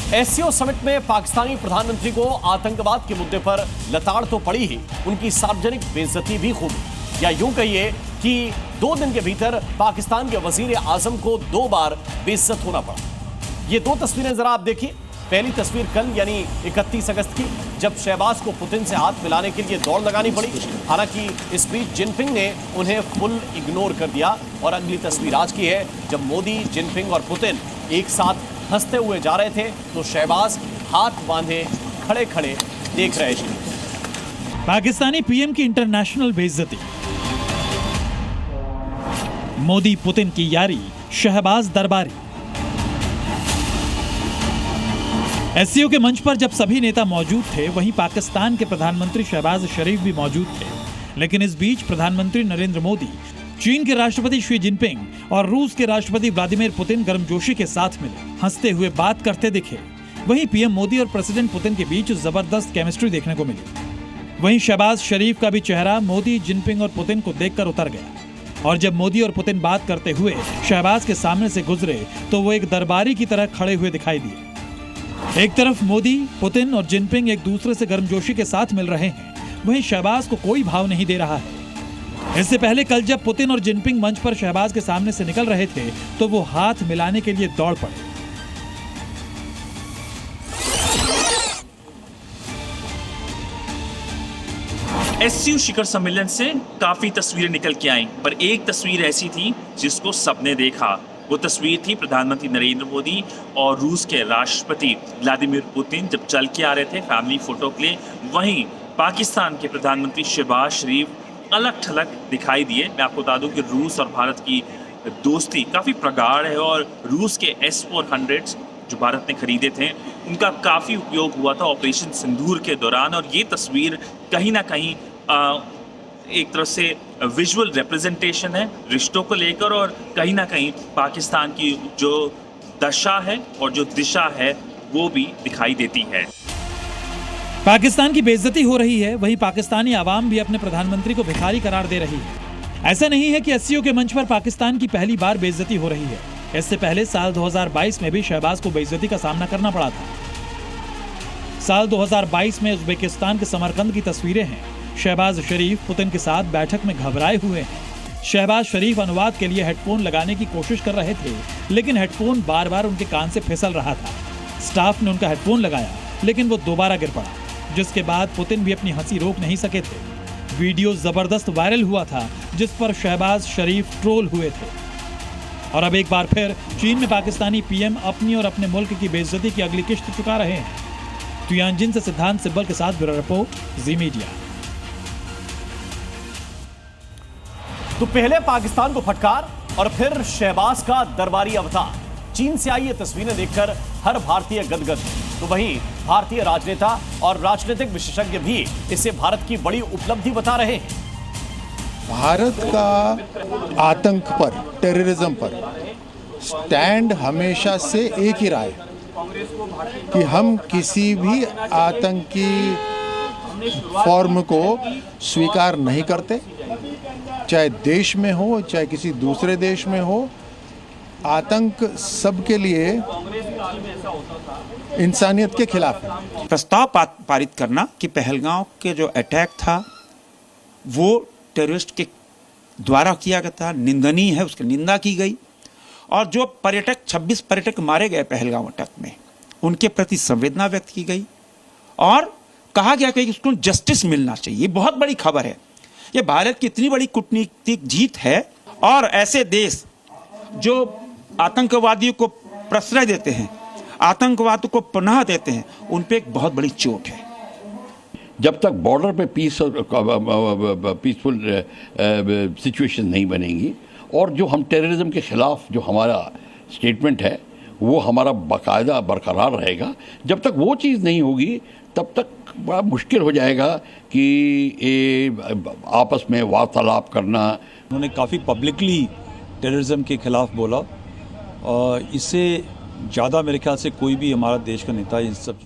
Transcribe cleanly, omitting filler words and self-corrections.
SCO summit में पाकिस्तानी प्रधानमंत्री को आतंकवाद के मुद्दे पर लताड़ तो पड़ी ही, उनकी सार्वजनिक बेइज्जती भी खूब, या यूं कहिए कि 2 दिन के भीतर पाकिस्तान के वजीर आजम को 2 बार बेइज्जत होना पड़ा। ये 2 तस्वीरें जरा आप देखिए। पहली तस्वीर कल यानी 31 अगस्त की, जब शहबाज को पुतिन से हाथ मिलाने के लिए दौड़ लगानी पड़ी। हालांकि इस बीच जिनपिंग ने उन्हें फुल इग्नोर कर दिया। और अगली तस्वीर आज की है, जब मोदी, जिनपिंग और पुतिन एक साथ हंसते हुए जा रहे थे तो शहबाज हाथ बांधे खड़े खड़े देख रहे थे। पाकिस्तानी पीएम की इंटरनेशनल बेइज्जती, मोदी पुतिन की यारी, शहबाज दरबारी। एससीओ के मंच पर जब सभी नेता मौजूद थे, वहीं पाकिस्तान के प्रधानमंत्री शहबाज शरीफ भी मौजूद थे। लेकिन इस बीच प्रधानमंत्री नरेंद्र मोदी, चीन के राष्ट्रपति शी जिनपिंग और रूस के राष्ट्रपति व्लादिमीर पुतिन गर्मजोशी के साथ मिले, हंसते हुए बात करते दिखे। वहीं पीएम मोदी और प्रेसिडेंट पुतिन के बीच जबरदस्त केमिस्ट्री देखने को मिली। वहीं शहबाज शरीफ का भी चेहरा मोदी, जिनपिंग और पुतिन को देखकर उतर गया। और जब मोदी और पुतिन बात करते हुए शहबाज के सामने से गुजरे तो वो एक दरबारी की तरह खड़े हुए दिखाई दिए। एक तरफ मोदी, पुतिन और जिनपिंग एक दूसरे से गर्मजोशी के साथ मिल रहे हैं, वहीं शहबाज को कोई भाव नहीं दे रहा है। इससे पहले कल जब पुतिन और जिनपिंग मंच पर शहबाज के सामने से निकल रहे थे तो वो हाथ मिलाने के लिए दौड़ पड़े। एससीओ शिखर सम्मेलन से काफी तस्वीरें निकल के आई, पर एक तस्वीर ऐसी थी जिसको सबने देखा। वो तस्वीर थी प्रधानमंत्री नरेंद्र मोदी और रूस के राष्ट्रपति व्लादिमीर पुतिन जब चल के आ रहे थे फैमिली फोटो के लिए। वहीं पाकिस्तान के प्रधानमंत्री शहबाज शरीफ अलग थलग दिखाई दिए। मैं आपको बता दूं कि रूस और भारत की दोस्ती काफ़ी प्रगाढ़ है और रूस के S-400 जो भारत ने खरीदे थे उनका काफ़ी उपयोग हुआ था ऑपरेशन सिंदूर के दौरान। और ये तस्वीर कहीं ना कहीं एक तरह से विजुअल रिप्रेजेंटेशन है रिश्तों को लेकर, और कहीं ना कहीं पाकिस्तान की जो दशा है और जो दिशा है वो भी दिखाई देती है। पाकिस्तान की बेइज्जती हो रही है, वहीं पाकिस्तानी आवाम भी अपने प्रधानमंत्री को भिखारी करार दे रही है। ऐसा नहीं है कि एससीओ के मंच पर पाकिस्तान की पहली बार बेइज्जती हो रही है। इससे पहले साल 2022 में भी शहबाज को बेइज्जती का सामना करना पड़ा था। साल 2022 में उज्बेकिस्तान के समरकंद की तस्वीरें हैं। शहबाज शरीफ पुतिन के साथ बैठक में घबराए हुए हैं। शहबाज शरीफ अनुवाद के लिए हेडफोन लगाने की कोशिश कर रहे थे, लेकिन हेडफोन बार बार उनके कान से फिसल रहा था। स्टाफ ने उनका हेडफोन लगाया, लेकिन वो दोबारा गिर पड़ा, जिसके बाद पुतिन भी अपनी हंसी रोक नहीं सके थे। वीडियो जबरदस्त वायरल हुआ था, जिस पर शहबाज शरीफ ट्रोल हुए थे। और अब एक बार फिर चीन में पाकिस्तानी पीएम अपनी और अपने मुल्क की बेइज्जती की अगली किश्त चुका रहे हैं। तियानजिन से सिद्धांत सिब्बल के साथ ब्यूरो रिपोर्ट, जी मीडिया। तो पहले पाकिस्तान को फटकार और फिर शहबाज का दरबारी अवतार। चीन से आई ये तस्वीरें देखकर हर भारतीय गदगद। तो वहीं भारतीय राजनेता और राजनीतिक विशेषज्ञ भी इसे भारत की बड़ी उपलब्धि बता रहे हैं। भारत का आतंक पर, टेररिज्म पर स्टैंड हमेशा से एक ही रहा है कि हम किसी भी आतंकी फॉर्म को स्वीकार नहीं करते, चाहे देश में हो चाहे किसी दूसरे देश में हो। आतंक सबके लिए इंसानियत के खिलाफ है। प्रस्ताव पारित करना कि पहलगांव के जो अटैक था वो टेररिस्ट के द्वारा किया गया था, निंदनीय है, उसकी निंदा की गई। और जो 26 पर्यटक मारे गए पहलगांव अटैक में, उनके प्रति संवेदना व्यक्त की गई और कहा गया कि उसको जस्टिस मिलना चाहिए। ये बहुत बड़ी खबर है। ये भारत की इतनी बड़ी कूटनीतिक जीत है। और ऐसे देश जो आतंकवादियों को प्रश्रय देते हैं, आतंकवाद को पनाह देते हैं, उन पे एक बहुत बड़ी चोट है। जब तक बॉर्डर पे पीसफुल सिचुएशन नहीं बनेगी और जो हम टेररिज्म के खिलाफ जो हमारा स्टेटमेंट है वो हमारा बाकायदा बरकरार रहेगा, जब तक वो चीज़ नहीं होगी तब तक बड़ा मुश्किल हो जाएगा कि आपस में वार्तालाप करना। उन्होंने काफ़ी पब्लिकली टेररिज्म के खिलाफ बोला और इससे ज़्यादा मेरे ख्याल से कोई भी हमारा देश का नेता इन सब